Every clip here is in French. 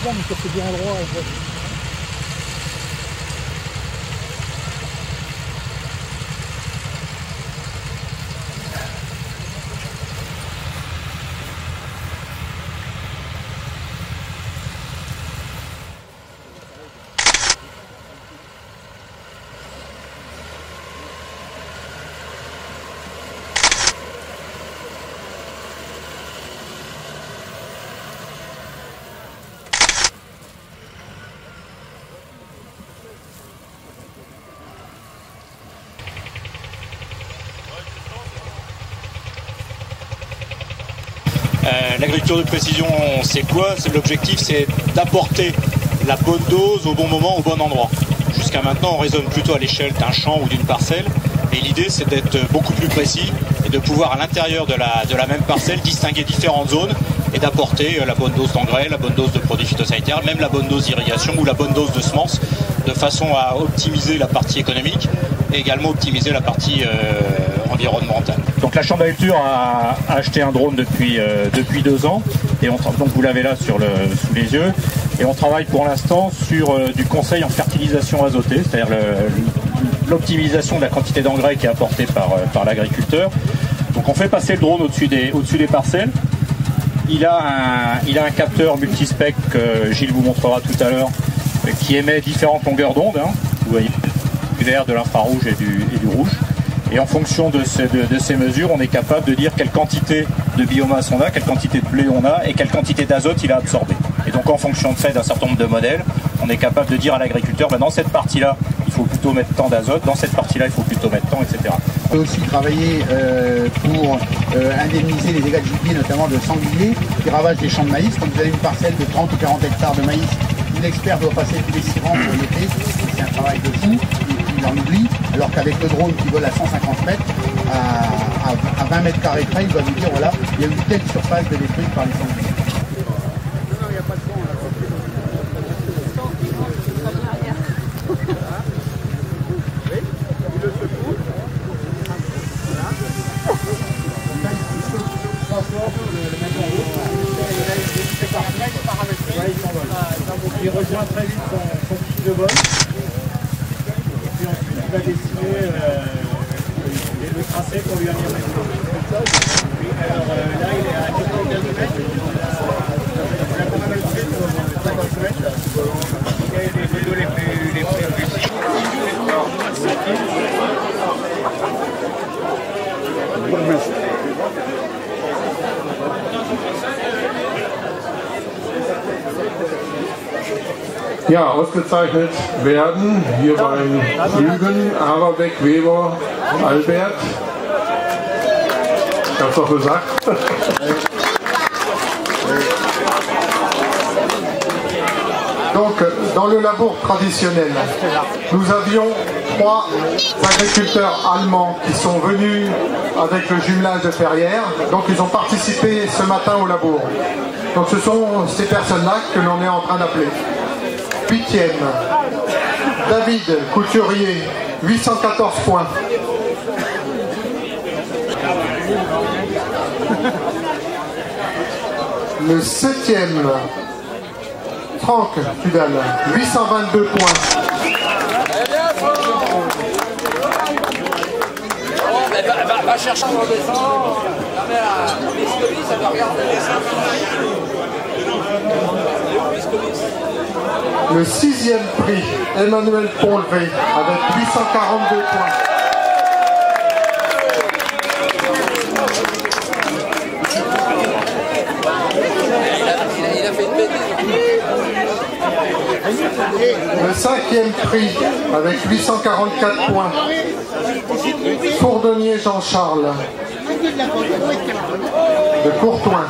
Mais c'est bien endroit en fait. L'agriculture de précision, c'est quoi? L'objectif, c'est d'apporter la bonne dose au bon moment, au bon endroit. Jusqu'à maintenant, on raisonne plutôt à l'échelle d'un champ ou d'une parcelle. Et l'idée, c'est d'être beaucoup plus précis et de pouvoir, à l'intérieur de la même parcelle, distinguer différentes zones et d'apporter la bonne dose d'engrais, la bonne dose de produits phytosanitaires, même la bonne dose d'irrigation ou la bonne dose de semences, de façon à optimiser la partie économique et également optimiser la partie environnementale. Donc la Chambre d'agriculture a acheté un drone depuis 2 ans, et donc vous l'avez là sous les yeux, et on travaille pour l'instant sur du conseil en fertilisation azotée, c'est-à-dire l'optimisation de la quantité d'engrais qui est apportée par l'agriculteur. Donc on fait passer le drone au-dessus des parcelles. Il a un capteur multispec que Gilles vous montrera tout à l'heure, qui émet différentes longueurs d'onde, hein, vous voyez, du vert, de l'infrarouge et du rouge. Et en fonction de ces mesures, on est capable de dire quelle quantité de biomasse on a, quelle quantité de blé on a et quelle quantité d'azote il a absorbé. Et donc en fonction de ça, d'un certain nombre de modèles, on est capable de dire à l'agriculteur, dans cette partie-là, il faut plutôt mettre tant d'azote, dans cette partie-là, il faut plutôt mettre tant, etc. On peut aussi travailler pour indemniser les dégâts de gibier, notamment de sangliers, qui ravagent les champs de maïs. Quand vous avez une parcelle de 30 ou 40 hectares de maïs, l'expert doit passer tous les 6 rangs pour l'été, c'est un travail de fou, il en oublie, alors qu'avec le drone qui vole à 150 mètres, à 20 mètres carrés près, il doit vous dire, voilà, il y a une telle surface de détruite par les sangliers. Il rejoint très vite son petit de vol. Et puis ensuite il va dessiner le tracé pour lui amener. Alors là il est à 95 mètres. On a pas mal de pour 50 mètres. Il y a les vélos les plus précis. Ja, ausgezeichnet werden hier beim Flügen Averbeck, Weber, Albert. Ich hab's doch gesagt. Donc, dans le labour traditionnel, nous avions 3 agriculteurs allemands qui sont venus avec le jumelage de Ferrières. Donc, ils ont participé ce matin au labour. Donc, ce sont ces personnes-là que l'on est en train d'appeler. 8e, David Couturier, 814 points. Le 7e, Franck Fudal, 822 points. Va chercher mon descend. Ça va regarder Le 6e prix, Emmanuel Ponlevé, avec 842 points. Il a fait une bêtise. Le 5e prix, avec 844 points. Fourdonnier Jean-Charles, de Courtoin.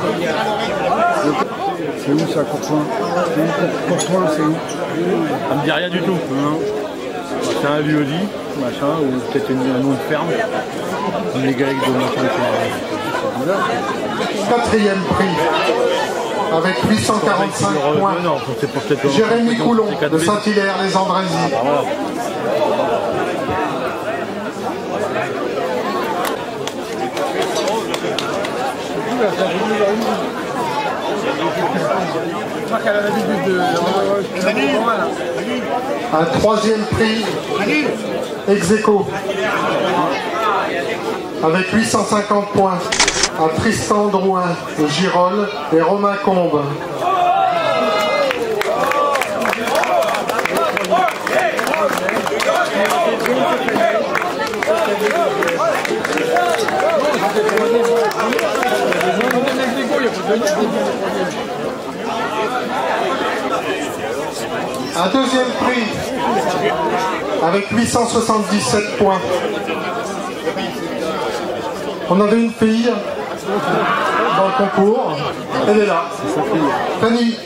C'est où ça, Courtoin? Courtoin, c'est où? Ça me dit rien du tout. C'est un lieu-dit, machin, ou peut-être un nom de ferme. Les gars avec de machin. 4e prix, avec 845 points. Jérémy Coulon, de Saint-Hilaire-les-Andrézy. Un 3e prix, ex-aequo, avec 850 points, à Tristan Drouin de Girolles et Romain Combe. Un 2e prix avec 877 points. On avait une fille dans le concours, elle est là, Fanny.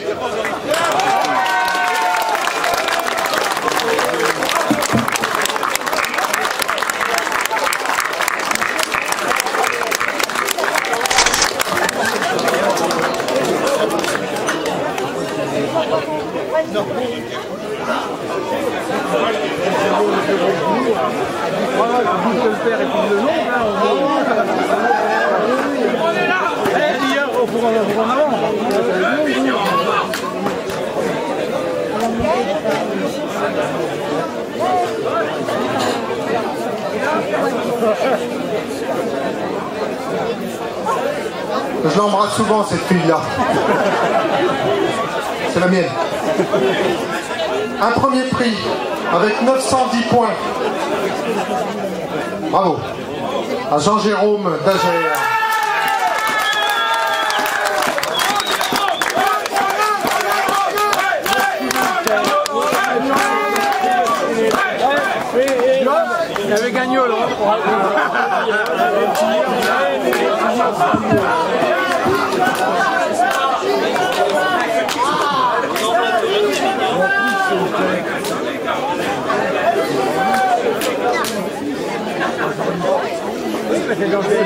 Je l'embrasse souvent, cette fille-là. C'est la mienne. Un 1er prix avec 910 points. Bravo. À Jean-Jérôme d'Agère. Il avait gagné là. Oui, mais c'est